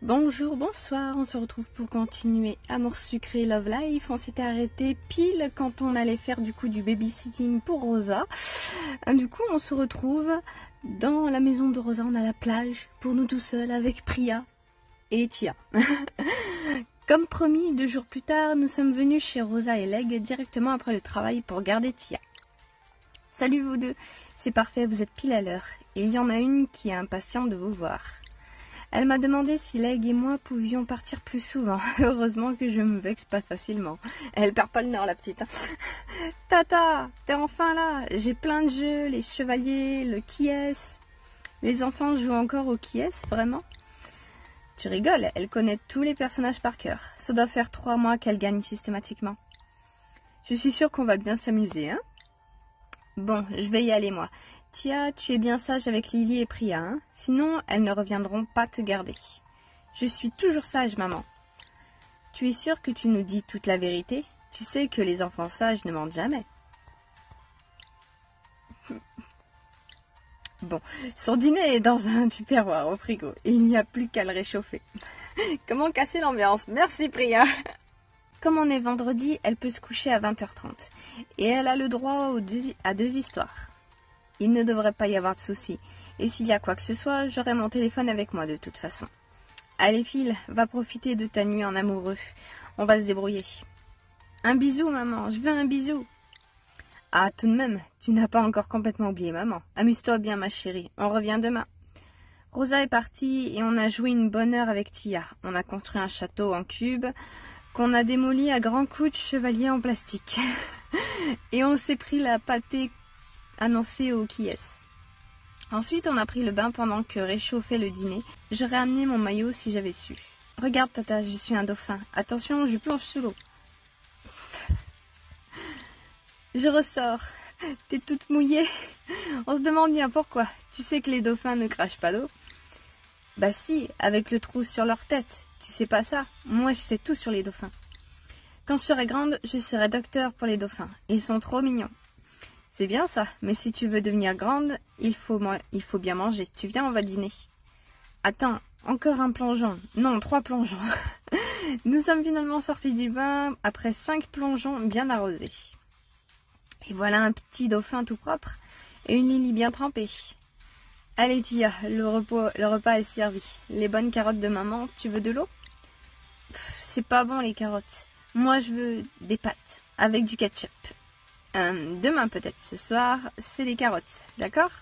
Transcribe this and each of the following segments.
Bonjour, bonsoir, on se retrouve pour continuer Amour sucré Love Life. On s'était arrêté pile quand on allait faire du babysitting pour Rosa. Du coup, on se retrouve dans la maison de Rosa, on a la plage pour nous tout seuls avec Priya et Tia. Comme promis, 2 jours plus tard, nous sommes venus chez Rosa et Leg directement après le travail pour garder Tia. Salut vous deux, c'est parfait, vous êtes pile à l'heure. Et il y en a une qui est impatiente de vous voir. Elle m'a demandé si Leg et moi pouvions partir plus souvent. Heureusement que je me vexe pas facilement. Elle perd pas le nord, la petite. Tata, t'es enfin là. J'ai plein de jeux, les chevaliers, le qui est-ce. Les enfants jouent encore au qui est-ce, vraiment? Tu rigoles, elle connaît tous les personnages par cœur. Ça doit faire 3 mois qu'elle gagne systématiquement. Je suis sûre qu'on va bien s'amuser, hein? Bon, je vais y aller, moi. Tia, tu es bien sage avec Lily et Priya, hein? Sinon, elles ne reviendront pas te garder. Je suis toujours sage, maman. Tu es sûre que tu nous dis toute la vérité? Tu sais que les enfants sages ne mentent jamais. Bon, son dîner est dans un tupperware au frigo et il n'y a plus qu'à le réchauffer. Comment casser l'ambiance? Merci, Priya. Comme on est vendredi, elle peut se coucher à 20h30 et elle a le droit à 2 histoires. Il ne devrait pas y avoir de soucis. Et s'il y a quoi que ce soit, j'aurai mon téléphone avec moi de toute façon. Allez, file, va profiter de ta nuit en amoureux. On va se débrouiller. Un bisou, maman, je veux un bisou. Ah, tout de même, tu n'as pas encore complètement oublié maman. Amuse-toi bien, ma chérie, on revient demain. Rosa est partie et on a joué une bonne heure avec Tia. On a construit un château en cube qu'on a démoli à grands coups de chevalier en plastique. Et on s'est pris la pâtée annoncé au qui est-ce. Ensuite, on a pris le bain pendant que réchauffait le dîner. J'aurais amené mon maillot si j'avais su. Regarde, tata, je suis un dauphin. Attention, je plonge sous l'eau. Je ressors. T'es toute mouillée. On se demande bien pourquoi. Tu sais que les dauphins ne crachent pas d'eau? Bah si, avec le trou sur leur tête. Tu sais pas ça? Moi, je sais tout sur les dauphins. Quand je serai grande, je serai docteur pour les dauphins. Ils sont trop mignons. C'est bien ça, mais si tu veux devenir grande, il faut bien manger. Tu viens, on va dîner. Attends, encore un plongeon. Non, 3 plongeons. Nous sommes finalement sortis du bain après 5 plongeons bien arrosés. Et voilà un petit dauphin tout propre et une Lily bien trempée. Allez Tia, le repas est servi. Les bonnes carottes de maman, tu veux de l'eau? C'est pas bon les carottes. Moi je veux des pâtes avec du ketchup. Demain peut-être, ce soir, c'est les carottes, d'accord?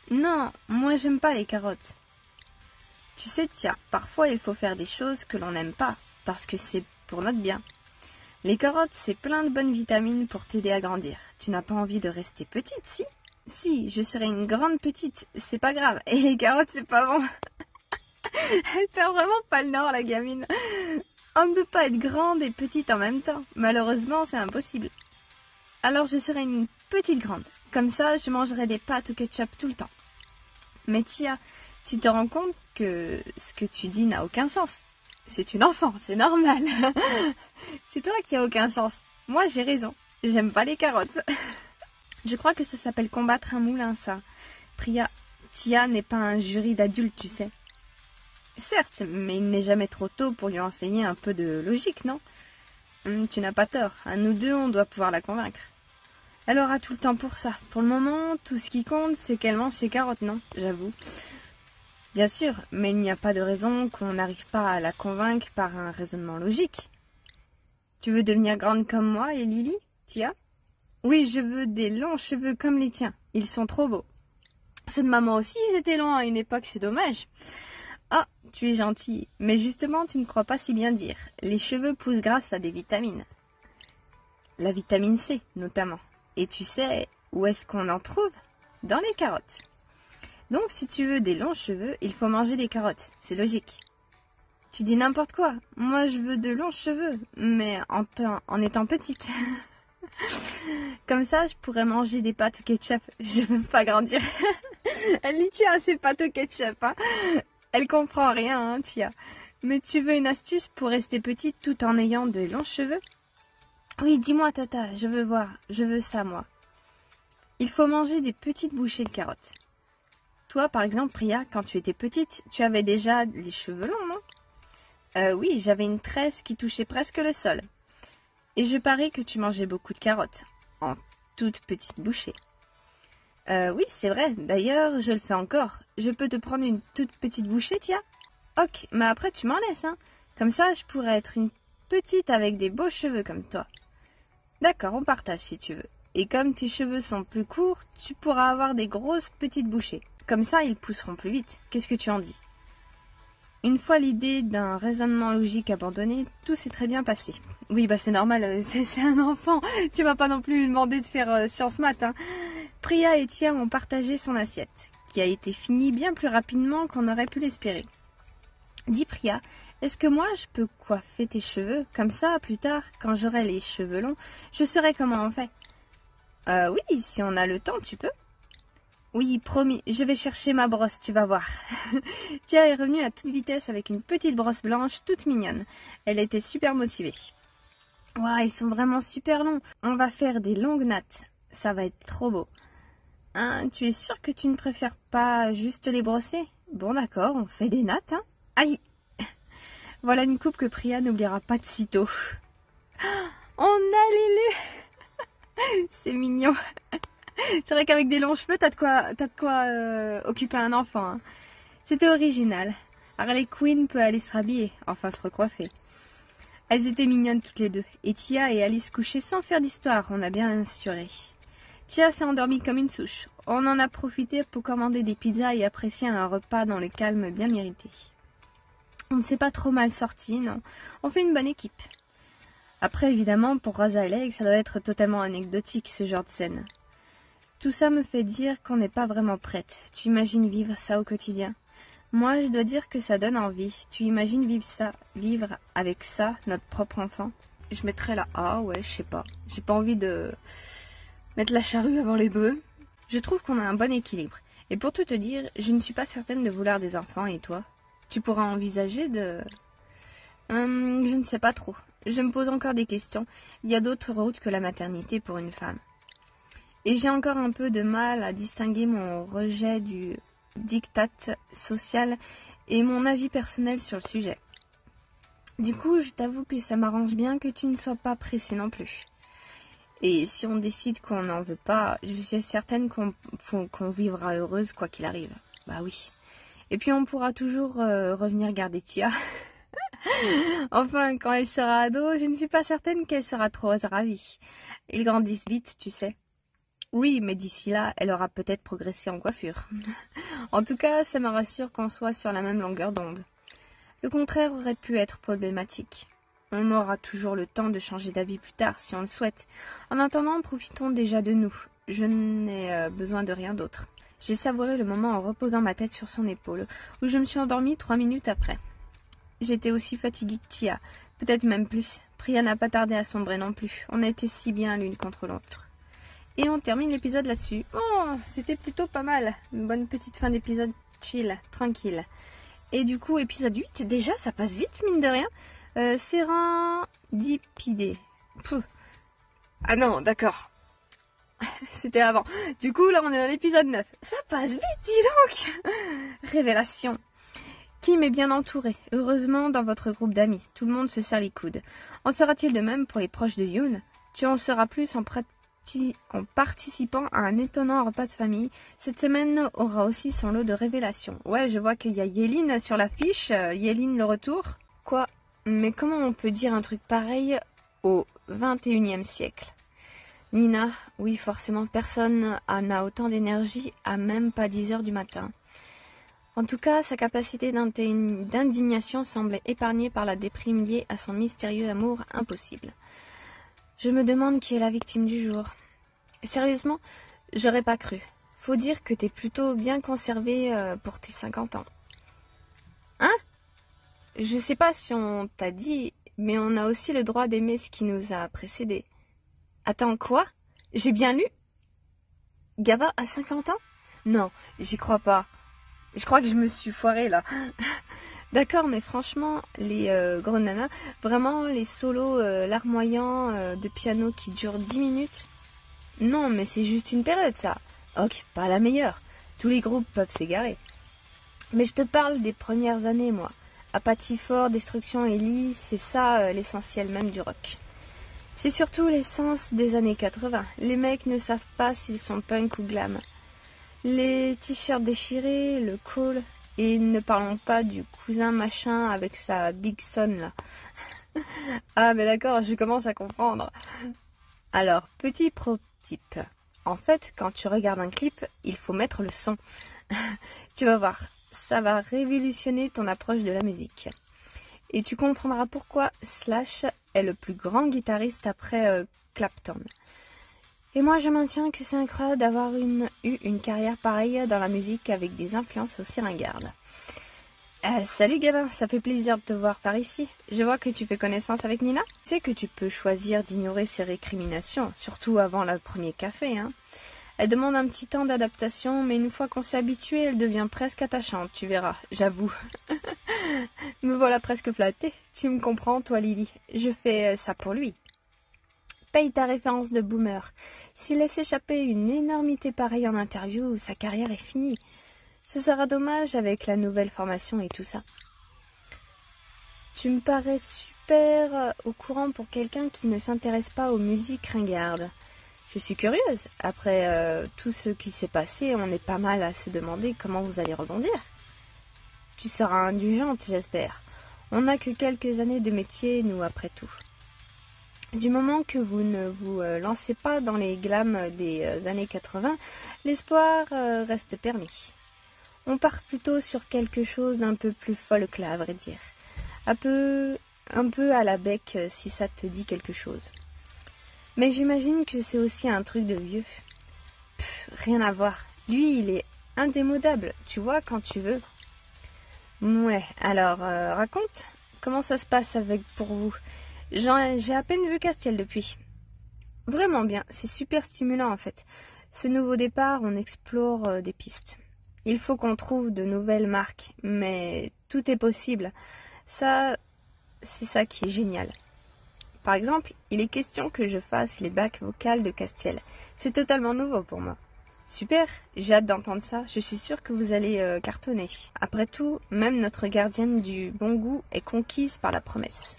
Non, moi j'aime pas les carottes. Tu sais, Tia, parfois il faut faire des choses que l'on n'aime pas, parce que c'est pour notre bien. Les carottes, c'est plein de bonnes vitamines pour t'aider à grandir. Tu n'as pas envie de rester petite, si? Si, je serai une grande petite, c'est pas grave. Et les carottes, c'est pas bon. Elle perd vraiment pas le nord, la gamine. On ne peut pas être grande et petite en même temps. Malheureusement, c'est impossible. Alors je serai une petite grande. Comme ça, je mangerai des pâtes au ketchup tout le temps. Mais Tia, tu te rends compte que ce que tu dis n'a aucun sens. C'est une enfant, c'est normal. C'est toi qui as aucun sens. Moi, j'ai raison. J'aime pas les carottes. Je crois que ça s'appelle combattre un moulin, ça. Priya, Tia n'est pas un jury d'adultes, tu sais. Certes, mais il n'est jamais trop tôt pour lui enseigner un peu de logique, non? Tu n'as pas tort. À nous deux, on doit pouvoir la convaincre. Elle aura tout le temps pour ça. Pour le moment, tout ce qui compte, c'est qu'elle mange ses carottes, non? J'avoue. Bien sûr, mais il n'y a pas de raison qu'on n'arrive pas à la convaincre par un raisonnement logique. Tu veux devenir grande comme moi et Lily, Tia? Oui, je veux des longs cheveux comme les tiens. Ils sont trop beaux. Ceux de maman aussi, ils étaient longs à une époque, c'est dommage. Ah, tu es gentille, mais justement, tu ne crois pas si bien dire. Les cheveux poussent grâce à des vitamines. La vitamine C, notamment. Et tu sais où est-ce qu'on en trouve? Dans les carottes. Donc, si tu veux des longs cheveux, il faut manger des carottes. C'est logique. Tu dis n'importe quoi. Moi, je veux de longs cheveux, mais en étant petite. Comme ça, je pourrais manger des pâtes au ketchup. Je veux pas grandir. Elle y tient à ses pâtes au ketchup, hein. Elle comprend rien, hein, Tia. Mais tu veux une astuce pour rester petite tout en ayant de longs cheveux? Oui, dis-moi, tata, je veux voir. Je veux ça, moi. Il faut manger des petites bouchées de carottes. Toi, par exemple, Priya, quand tu étais petite, tu avais déjà les cheveux longs, non? Oui, j'avais une tresse qui touchait presque le sol. Et je parie que tu mangeais beaucoup de carottes, en toutes petites bouchées. Oui, c'est vrai. D'ailleurs, je le fais encore. Je peux te prendre une toute petite bouchée, tiens? Ok, mais après tu m'en laisses, hein. Comme ça, je pourrais être une petite avec des beaux cheveux comme toi. D'accord, on partage si tu veux. Et comme tes cheveux sont plus courts, tu pourras avoir des grosses petites bouchées. Comme ça, ils pousseront plus vite. Qu'est-ce que tu en dis? Une fois l'idée d'un raisonnement logique abandonnée, tout s'est très bien passé. Oui, bah c'est normal, c'est un enfant. Tu vas pas non plus lui demander de faire sciences maths, hein. Priya et Tia ont partagé son assiette, qui a été finie bien plus rapidement qu'on aurait pu l'espérer. Dis Priya, est-ce que moi je peux coiffer tes cheveux? Comme ça, plus tard, quand j'aurai les cheveux longs, je saurai comment on fait. Oui, si on a le temps, tu peux. Oui, promis, je vais chercher ma brosse, tu vas voir. Tia est revenue à toute vitesse avec une petite brosse blanche toute mignonne. Elle était super motivée. Waouh, ils sont vraiment super longs. On va faire des longues nattes. Ça va être trop beau. Hein, tu es sûre que tu ne préfères pas juste les brosser? Bon d'accord, on fait des nattes, hein. Aïe! Voilà une coupe que Priya n'oubliera pas de sitôt. On a les... C'est mignon. C'est vrai qu'avec des longs cheveux, t'as de quoi occuper un enfant, hein. C'était original. Harley Quinn peut aller se rhabiller, enfin se recoiffer. Elles étaient mignonnes toutes les deux, et Tia et Alice couchaient sans faire d'histoire, on a bien assuré. Tia s'est endormie comme une souche. On en a profité pour commander des pizzas et apprécier un repas dans le calme bien mérité. On ne s'est pas trop mal sorti, non. On fait une bonne équipe. Après, évidemment, pour Rosa et Leg, ça doit être totalement anecdotique, ce genre de scène. Tout ça me fait dire qu'on n'est pas vraiment prête. Tu imagines vivre ça au quotidien? Moi, je dois dire que ça donne envie. Tu imagines vivre avec ça, notre propre enfant? Je mettrais la A, ouais, je sais pas. J'ai pas envie de mettre la charrue avant les bœufs. Je trouve qu'on a un bon équilibre. Et pour tout te dire, je ne suis pas certaine de vouloir des enfants, et toi? Tu pourras envisager de... je ne sais pas trop. Je me pose encore des questions. Il y a d'autres routes que la maternité pour une femme. Et j'ai encore un peu de mal à distinguer mon rejet du diktat social et mon avis personnel sur le sujet. Du coup, je t'avoue que ça m'arrange bien que tu ne sois pas pressée non plus. Et si on décide qu'on n'en veut pas, je suis certaine qu'on vivra heureuse quoi qu'il arrive. Bah oui. Et puis on pourra toujours revenir garder Tia. Enfin, quand elle sera ado, je ne suis pas certaine qu'elle sera trop ravie. Ils grandissent vite, tu sais. Oui, mais d'ici là, elle aura peut-être progressé en coiffure. En tout cas, ça me rassure qu'on soit sur la même longueur d'onde. Le contraire aurait pu être problématique. On aura toujours le temps de changer d'avis plus tard, si on le souhaite. En attendant, profitons déjà de nous. Je n'ai besoin de rien d'autre. J'ai savouré le moment en reposant ma tête sur son épaule, où je me suis endormie 3 minutes après. J'étais aussi fatiguée que Tia, peut-être même plus. Priya n'a pas tardé à sombrer non plus. On était si bien l'une contre l'autre. Et on termine l'épisode là-dessus. Oh, c'était plutôt pas mal. Une bonne petite fin d'épisode chill, tranquille. Et du coup, épisode 8, déjà, ça passe vite, mine de rien. Sérendipidé. Ah non, d'accord. C'était avant. Du coup, là, on est dans l'épisode 9. Ça passe vite, dis donc. Révélation. Kim est bien entouré. Heureusement, dans votre groupe d'amis. Tout le monde se serre les coudes. En sera-t-il de même pour les proches de Yoon? Tu en sauras plus en participant à un étonnant repas de famille. Cette semaine aura aussi son lot de révélations. Ouais, je vois qu'il y a Yéline sur l'affiche. Yéline le retour. Quoi? Mais comment on peut dire un truc pareil au XXIe siècle? Nina, oui, forcément, personne n'a autant d'énergie à même pas 10 heures du matin. En tout cas, sa capacité d'indignation semblait épargnée par la déprime liée à son mystérieux amour impossible. Je me demande qui est la victime du jour. Sérieusement, j'aurais pas cru. Faut dire que t'es plutôt bien conservé pour tes 50 ans. Hein? Je sais pas si on t'a dit, mais on a aussi le droit d'aimer ce qui nous a précédés. Attends, quoi? J'ai bien lu? Gaba a 50 ans? Non, j'y crois pas. Je crois que je me suis foirée là. D'accord, mais franchement, les gros nanas, vraiment les solos larmoyants de piano qui durent 10 minutes? Non, mais c'est juste une période ça. Ok, pas la meilleure. Tous les groupes peuvent s'égarer. Mais je te parle des premières années, moi. Apathie fort, destruction et lit, c'est ça l'essentiel même du rock. C'est surtout l'essence des années 80. Les mecs ne savent pas s'ils sont punk ou glam. Les t-shirts déchirés, le col, et ne parlons pas du cousin machin avec sa Big Son là. Ah mais d'accord, je commence à comprendre. Alors, petit pro tip. En fait, quand tu regardes un clip, il faut mettre le son. Tu vas voir, ça va révolutionner ton approche de la musique. Et tu comprendras pourquoi Slash est le plus grand guitariste après Clapton. Et moi je maintiens que c'est incroyable d'avoir eu une carrière pareille dans la musique avec des influences aussi ringardes. Salut Gabin, ça fait plaisir de te voir par ici. Je vois que tu fais connaissance avec Nina. Tu sais que tu peux choisir d'ignorer ses récriminations, surtout avant le premier café, hein. Elle demande un petit temps d'adaptation, mais une fois qu'on s'est habitué, elle devient presque attachante, tu verras, j'avoue. Me voilà presque flattée. Tu me comprends, toi Lily. Je fais ça pour lui. Paye ta référence de boomer. S'il laisse échapper une énormité pareille en interview, sa carrière est finie. Ce sera dommage avec la nouvelle formation et tout ça. Tu me parais super au courant pour quelqu'un qui ne s'intéresse pas aux musiques ringardes. Je suis curieuse. Après tout ce qui s'est passé, on est pas mal à se demander comment vous allez rebondir. Tu seras indulgente, j'espère. On n'a que quelques années de métier, nous, après tout. Du moment que vous ne vous lancez pas dans les glams des années 80, l'espoir reste permis. On part plutôt sur quelque chose d'un peu plus folk là, à vrai dire. Un peu à la Beck, si ça te dit quelque chose. Mais j'imagine que c'est aussi un truc de vieux. Rien à voir. Lui, il est indémodable, tu vois, quand tu veux. Ouais, alors, raconte. Comment ça se passe pour vous? J'ai à peine vu Castiel depuis. Vraiment bien, c'est super stimulant en fait. Ce nouveau départ, on explore des pistes. Il faut qu'on trouve de nouvelles marques, mais tout est possible. Ça, c'est ça qui est génial. Par exemple, il est question que je fasse les backs vocales de Castiel. C'est totalement nouveau pour moi. Super, j'ai hâte d'entendre ça. Je suis sûre que vous allez cartonner. Après tout, même notre gardienne du bon goût est conquise par la promesse.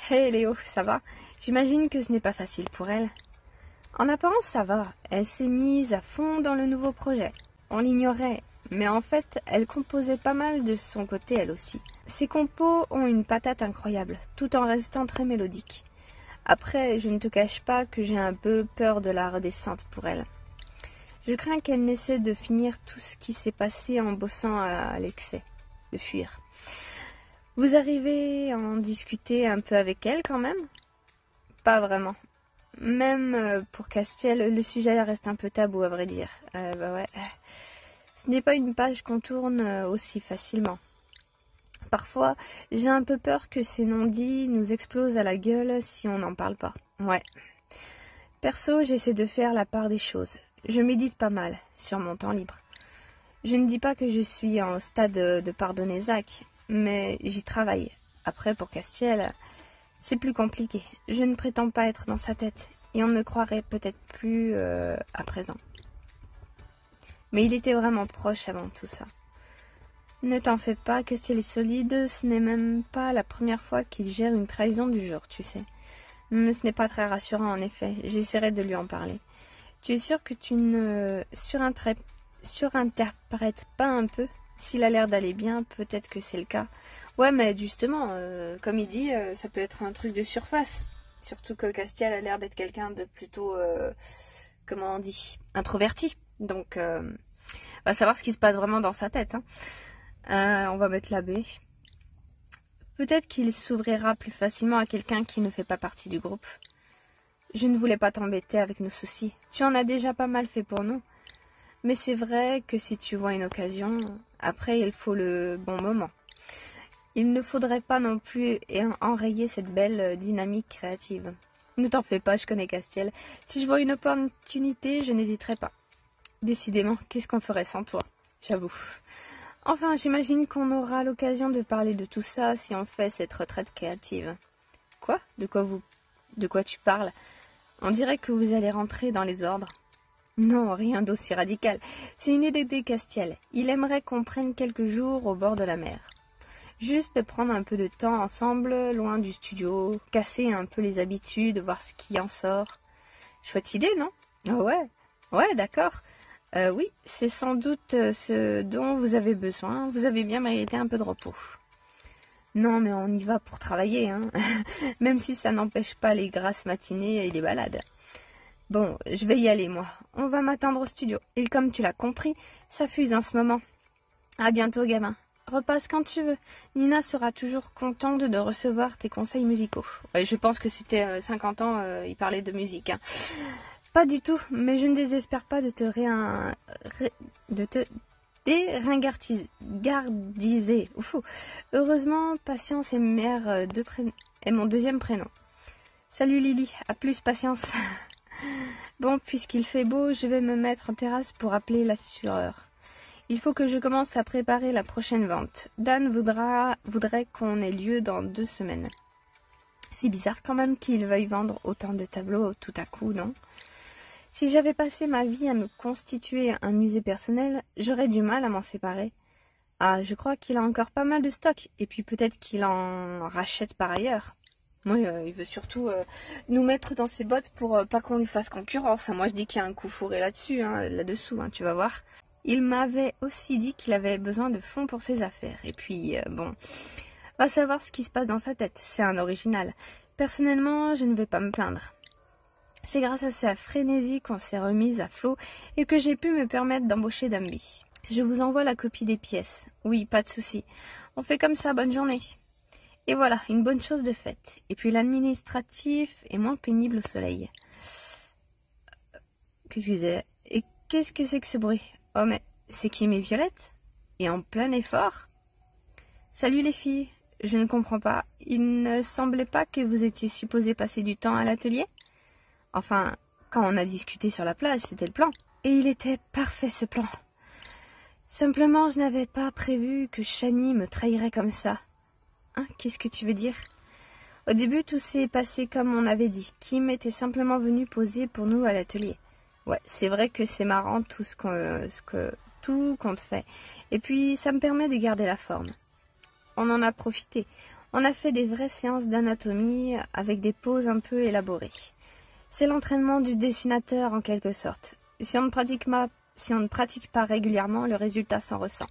Hey Léo, ça va? J'imagine que ce n'est pas facile pour elle. En apparence, ça va. Elle s'est mise à fond dans le nouveau projet. On l'ignorait, mais en fait, elle composait pas mal de son côté elle aussi. Ses compos ont une patate incroyable, tout en restant très mélodiques. Après, je ne te cache pas que j'ai un peu peur de la redescente pour elle. Je crains qu'elle n'essaie de finir tout ce qui s'est passé en bossant à l'excès, de fuir. Vous arrivez à en discuter un peu avec elle quand même? Pas vraiment. Même pour Castiel, le sujet reste un peu tabou à vrai dire. Ouais. Ce n'est pas une page qu'on tourne aussi facilement. Parfois, j'ai un peu peur que ces non-dits nous explosent à la gueule si on n'en parle pas. Ouais. Perso, j'essaie de faire la part des choses. Je médite pas mal, sur mon temps libre. Je ne dis pas que je suis en stade de pardonner Zach, mais j'y travaille. Après, pour Castiel, c'est plus compliqué. Je ne prétends pas être dans sa tête, et on ne croirait peut-être plus à présent. Mais il était vraiment proche avant tout ça. Ne t'en fais pas, Castiel est solide, ce n'est même pas la première fois qu'il gère une trahison du genre, tu sais. Mais ce n'est pas très rassurant en effet, j'essaierai de lui en parler. Tu es sûr que tu ne surinterprètes pas un peu? S'il a l'air d'aller bien, peut-être que c'est le cas. Ouais, mais justement, comme il dit, ça peut être un truc de surface. Surtout que Castiel a l'air d'être quelqu'un de plutôt, comment on dit, introverti. Donc, on va savoir ce qui se passe vraiment dans sa tête, hein. On va mettre l'abbé. Peut-être qu'il s'ouvrira plus facilement à quelqu'un qui ne fait pas partie du groupe. Je ne voulais pas t'embêter avec nos soucis. Tu en as déjà pas mal fait pour nous. Mais c'est vrai que si tu vois une occasion, après il faut le bon moment. Il ne faudrait pas non plus enrayer cette belle dynamique créative. Ne t'en fais pas, je connais Castiel. Si je vois une opportunité, je n'hésiterai pas. Décidément, qu'est-ce qu'on ferait sans toi? J'avoue. Enfin, j'imagine qu'on aura l'occasion de parler de tout ça si on fait cette retraite créative. Quoi? De quoi tu parles? On dirait que vous allez rentrer dans les ordres. Non, rien d'aussi radical. C'est une idée Castiel. Il aimerait qu'on prenne quelques jours au bord de la mer. Juste prendre un peu de temps ensemble, loin du studio, casser un peu les habitudes, voir ce qui en sort. Chouette idée, non? Ah ouais, ouais, d'accord. Oui, c'est sans doute ce dont vous avez besoin. Vous avez bien mérité un peu de repos. Non, mais on y va pour travailler, hein. Même si ça n'empêche pas les grasses matinées et les balades. Bon, je vais y aller, moi. On va m'attendre au studio. Et comme tu l'as compris, ça fuse en ce moment. À bientôt, gamin. Repasse quand tu veux. Nina sera toujours contente de recevoir tes conseils musicaux. Ouais, je pense que c'était 50 ans, il parlait de musique. Hein. Pas du tout, mais je ne désespère pas de te déringardiser. Oufou. Heureusement, Patience est est mon deuxième prénom. Salut Lily, à plus Patience. Bon, puisqu'il fait beau, je vais me mettre en terrasse pour appeler l'assureur. Il faut que je commence à préparer la prochaine vente. Dan voudrait qu'on ait lieu dans 2 semaines. C'est bizarre quand même qu'il veuille vendre autant de tableaux tout à coup, non? Si j'avais passé ma vie à me constituer un musée personnel, j'aurais du mal à m'en séparer. Ah, je crois qu'il a encore pas mal de stock, et puis peut-être qu'il en rachète par ailleurs. Oui, il veut surtout nous mettre dans ses bottes pour pas qu'on lui fasse concurrence. Moi, je dis qu'il y a un coup fourré là-dessus, là-dessous, tu vas voir. Il m'avait aussi dit qu'il avait besoin de fonds pour ses affaires. Et puis, bon, va savoir ce qui se passe dans sa tête. C'est un original. Personnellement, je ne vais pas me plaindre. C'est grâce à sa frénésie qu'on s'est remise à flot et que j'ai pu me permettre d'embaucher Dumby. Je vous envoie la copie des pièces. Oui, pas de souci. On fait comme ça, bonne journée. Et voilà, une bonne chose de faite. Et puis l'administratif est moins pénible au soleil. Excusez, et qu'est-ce que c'est que ce bruit? Oh mais, c'est Kim et Violette? Et en plein effort? Salut les filles, je ne comprends pas. Il ne semblait pas que vous étiez supposées passer du temps à l'atelier? Enfin, quand on a discuté sur la plage, c'était le plan. Et il était parfait ce plan. Simplement, je n'avais pas prévu que Shani me trahirait comme ça. Hein, qu'est-ce que tu veux dire? Au début, tout s'est passé comme on avait dit. Kim était simplement venu poser pour nous à l'atelier. Ouais, c'est vrai que c'est marrant tout tout qu'on fait. Et puis, ça me permet de garder la forme. On en a profité. On a fait des vraies séances d'anatomie avec des poses un peu élaborées. C'est l'entraînement du dessinateur en quelque sorte. Si on ne pratique pas régulièrement, le résultat s'en ressent.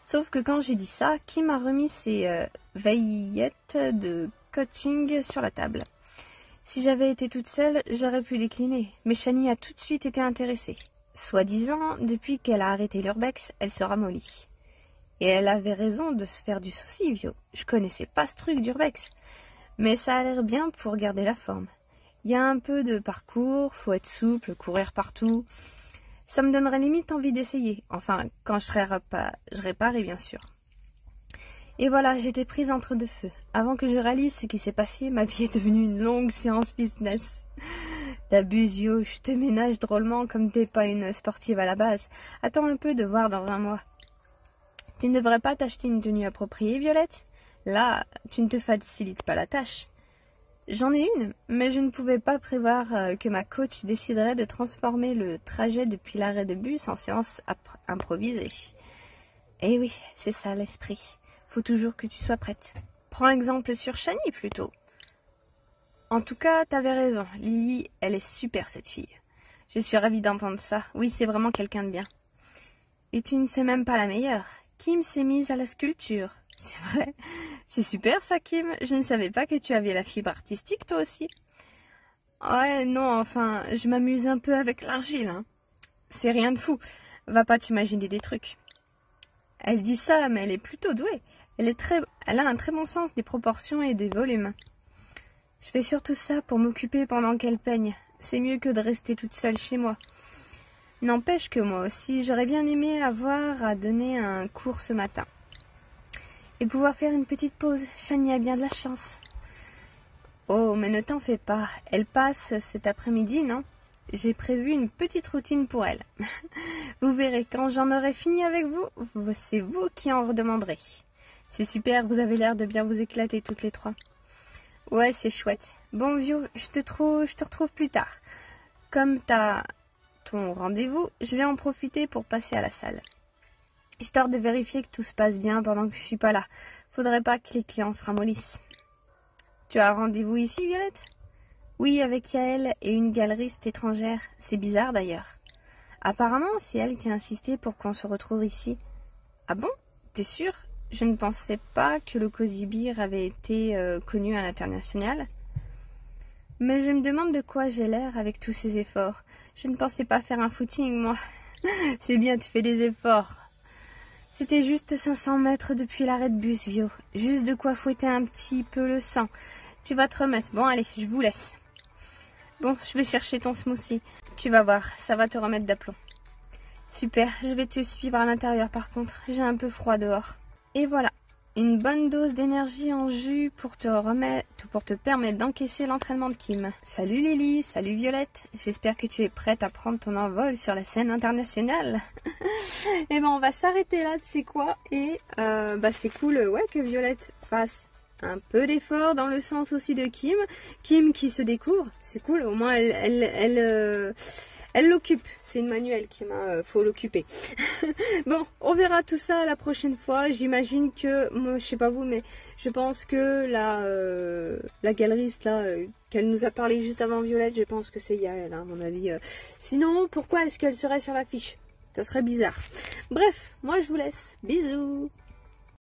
Sauf que quand j'ai dit ça, Kim m'a remis ses veillettes de coaching sur la table. Si j'avais été toute seule, j'aurais pu décliner, mais Shani a tout de suite été intéressée. Soi-disant, depuis qu'elle a arrêté l'urbex, elle se ramollit. Et elle avait raison de se faire du souci, vieux. Je connaissais pas ce truc d'urbex. Mais ça a l'air bien pour garder la forme. Il y a un peu de parcours, faut être souple, courir partout. Ça me donnerait limite envie d'essayer. Enfin, quand je réparais, bien sûr. Et voilà, j'étais prise entre deux feux. Avant que je réalise ce qui s'est passé, ma vie est devenue une longue séance business. T'abuses, yo, je te ménage drôlement comme t'es pas une sportive à la base. Attends un peu de voir dans un mois. Tu ne devrais pas t'acheter une tenue appropriée, Violette? Là, tu ne te facilites pas la tâche. J'en ai une, mais je ne pouvais pas prévoir que ma coach déciderait de transformer le trajet depuis l'arrêt de bus en séance improvisée. Eh oui, c'est ça l'esprit. Faut toujours que tu sois prête. Prends exemple sur Shani plutôt. En tout cas, t'avais raison. Lily, elle est super cette fille. Je suis ravie d'entendre ça. Oui, c'est vraiment quelqu'un de bien. Et tu ne sais même pas la meilleure. Kim s'est mise à la sculpture. C'est vrai. C'est super ça, Kim. Je ne savais pas que tu avais la fibre artistique, toi aussi. Ouais, non, enfin, je m'amuse un peu avec l'argile. Hein. C'est rien de fou. Va pas t'imaginer des trucs. Elle dit ça, mais elle est plutôt douée. Elle a un très bon sens des proportions et des volumes. Je fais surtout ça pour m'occuper pendant qu'elle peigne. C'est mieux que de rester toute seule chez moi. N'empêche que moi aussi, j'aurais bien aimé avoir à donner un cours ce matin. Et pouvoir faire une petite pause. Shani a bien de la chance. Oh, mais ne t'en fais pas. Elle passe cet après-midi, non? J'ai prévu une petite routine pour elle. Vous verrez, quand j'en aurai fini avec vous, c'est vous qui en redemanderez. C'est super, vous avez l'air de bien vous éclater toutes les trois. Ouais, c'est chouette. Bon, vieux, je te retrouve plus tard. Comme t'as ton rendez-vous, je vais en profiter pour passer à la salle. Histoire de vérifier que tout se passe bien pendant que je suis pas là. Faudrait pas que les clients se ramollissent. Tu as rendez-vous ici, Violette? Oui, avec Yael et une galeriste étrangère. C'est bizarre d'ailleurs. Apparemment, c'est elle qui a insisté pour qu'on se retrouve ici. Ah bon? T'es sûre? Je ne pensais pas que le Cosy Beer avait été connu à l'international. Mais je me demande de quoi j'ai l'air avec tous ces efforts. Je ne pensais pas faire un footing, moi. C'est bien, tu fais des efforts. C'était juste 500 mètres depuis l'arrêt de bus, Vio. Juste de quoi fouetter un petit peu le sang. Tu vas te remettre. Bon, allez, je vous laisse. Bon, je vais chercher ton smoothie. Tu vas voir, ça va te remettre d'aplomb. Super, je vais te suivre à l'intérieur par contre. J'ai un peu froid dehors. Et voilà, une bonne dose d'énergie en jus pour te permettre d'encaisser l'entraînement de Kim. Salut Lily, salut Violette. J'espère que tu es prête à prendre ton envol sur la scène internationale. Et ben on va s'arrêter là, tu sais quoi. Et c'est cool ouais, que Violette fasse un peu d'effort dans le sens aussi de Kim. Kim qui se découvre, c'est cool. Au moins elle l'occupe, c'est une manuelle qui m'a... faut l'occuper. Bon, on verra tout ça la prochaine fois. J'imagine que, moi je sais pas vous, mais je pense que la galeriste là, qu'elle nous a parlé juste avant Violette, je pense que c'est Yael, hein, à mon avis. Sinon, pourquoi est-ce qu'elle serait sur l'affiche? Ça serait bizarre. Bref, moi je vous laisse. Bisous.